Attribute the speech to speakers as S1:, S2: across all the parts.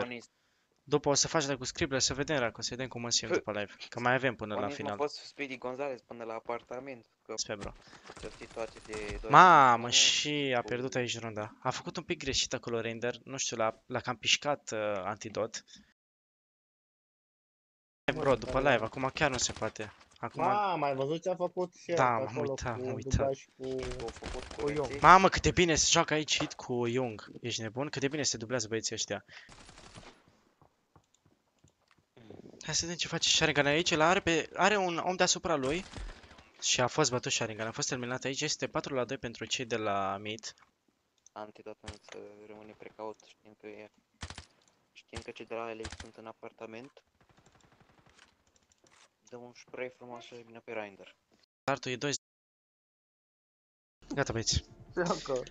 S1: Render. După o să faci de cu scrible să vedem, Raco, să vedem cum mă simt după live. Că mai avem până la final.
S2: Mă poți Speedy Gonzales până la apartament.
S1: Sper, bro.
S2: Că situație de 2
S1: Mamă, și a pierdut aici runda. A făcut un pic greșit acolo Render. Nu știu, l-a cam pișcat Antidot. Bro, după live, acum chiar nu se poate. Acum...
S3: Mai văzut ce a făcut și
S1: da, m-am uitat.
S3: Cu Young.
S1: Mamă, cât de bine se joacă aici hit cu Young. Ești nebun? Cât de bine se dublează băieții ăștia. Hai să vedem ce face Sharingan aici. Are un om deasupra lui. Și a fost bătut Sharingan. A fost terminat aici. Este 4-2 pentru cei de la mid.
S2: Antidot să rămâne precaut știind că cei de la ele sunt în apartament. Dă un spray frumos și vine pe Render.
S1: Startul e 2. Gata, băieți.
S3: Joacă.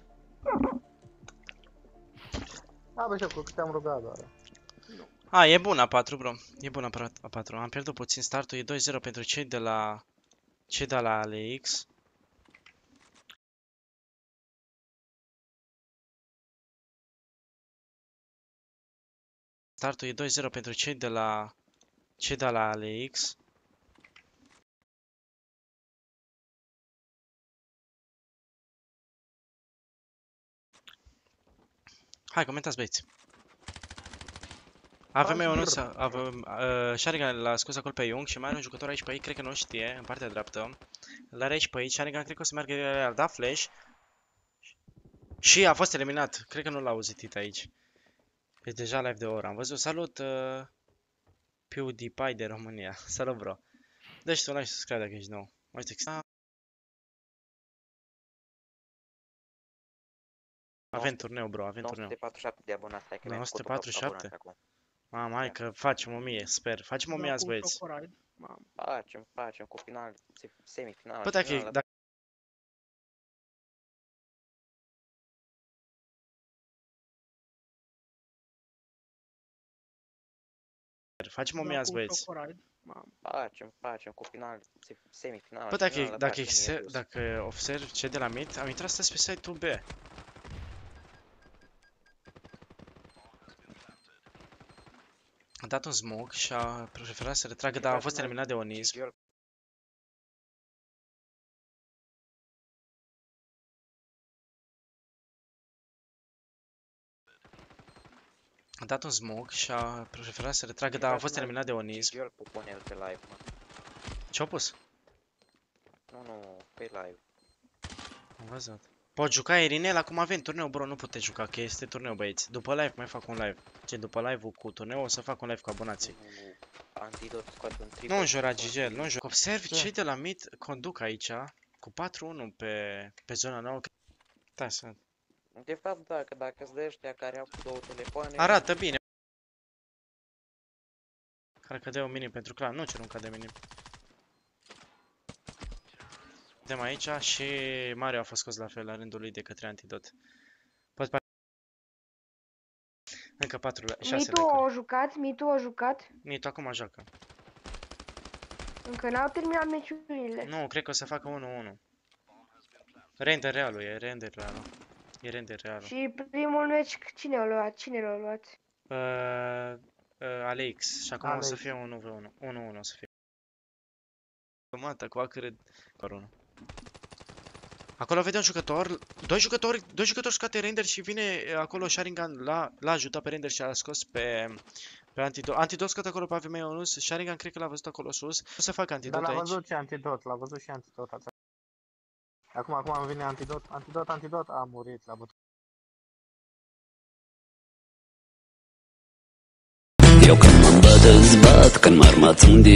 S3: Bă, Joacă, că te-am rugat doar.
S1: E bun A4, bro. E bun A4. Am pierdut puțin startul. E 2-0 pentru cei de la Alex. Startul e 2-0 pentru cei de la Alex. Hai, comentați, băieți. Avem Sharingan l-a scos acolo pe Young și mai are un jucător aici pe ei, cred că nu știe, în partea dreaptă. L-are aici pe aici, Sharingan cred că o să meargă real, da flash. Și a fost eliminat, cred că nu l-a auzit hit aici. E deja live de o oră, am văzut. Salut, PewDiePie de România. Salut, bro. Deci tu like și subscribe dacă ești nou. Avem turneu, bro, avem turneu.
S2: 947 de abonați, hai că
S1: 947? Mamă, hai că facem 1000, sper. Facem 1000 azi, băieți.
S2: Facem cu final, semifinal.
S1: Bă, dacă... Facem 1000 azi, băieți.
S2: Facem cu final, semifinal.
S1: Bă, dacă observ ce de la mid, am intrat astăzi pe site-ul B. A dat un smoke și a preferat să retragă, dar a fost eliminat de Onism. A dat un smoke și a preferat să retragă, dar a fost eliminat de Onism. Ce-au pus?
S2: Nu, pe live.
S1: Am văzut. Pot juca Irinel, acum avem turneu, bro, nu puteți juca, că este turneu, băieți. După live mai fac un live. După live-ul cu turneu o să fac un live cu abonații.
S2: Antidot scoate un triple.
S1: Nu înjura, Gigel, nu înjura. Observ cei de la mid conduc aici, cu 4-1 pe zona nouă. Da, sunt.
S2: De fapt, dacă îți dă ăștia care au cu 2 telefoane...
S1: Arată bine. Care cădea un minim pentru clan, nu cer un cade minim. Vedem aici și Mario a fost scos la fel la rândul lui de către Antidot. Încă 6
S4: Mitu a jucat.
S1: Mitu acum joacă.
S4: Încă n-au terminat meciurile.
S1: Nu, cred că o să facă 1-1. Render realul, e render realul. E render realul.
S4: Și primul meci cine l-a luat? Cine l-a luat?
S1: Alex. Și acum o să fie 1v1. 1-1 o să fie. Mata cu acre corona. Acolo vede un jucător, doi jucători scoate Render și vine acolo Sharingan l-a ajutat pe Render și a scos pe Antidot. Antidot scoate acolo pe AVM Onus, Sharingan cred că l-a văzut acolo sus. O să facă Antidot aici.
S3: Da, l-a văzut și Antidot, Acum vine Antidot, a murit, l-a bătut.
S5: Eu când mă bat, îți bat, când m-armați unde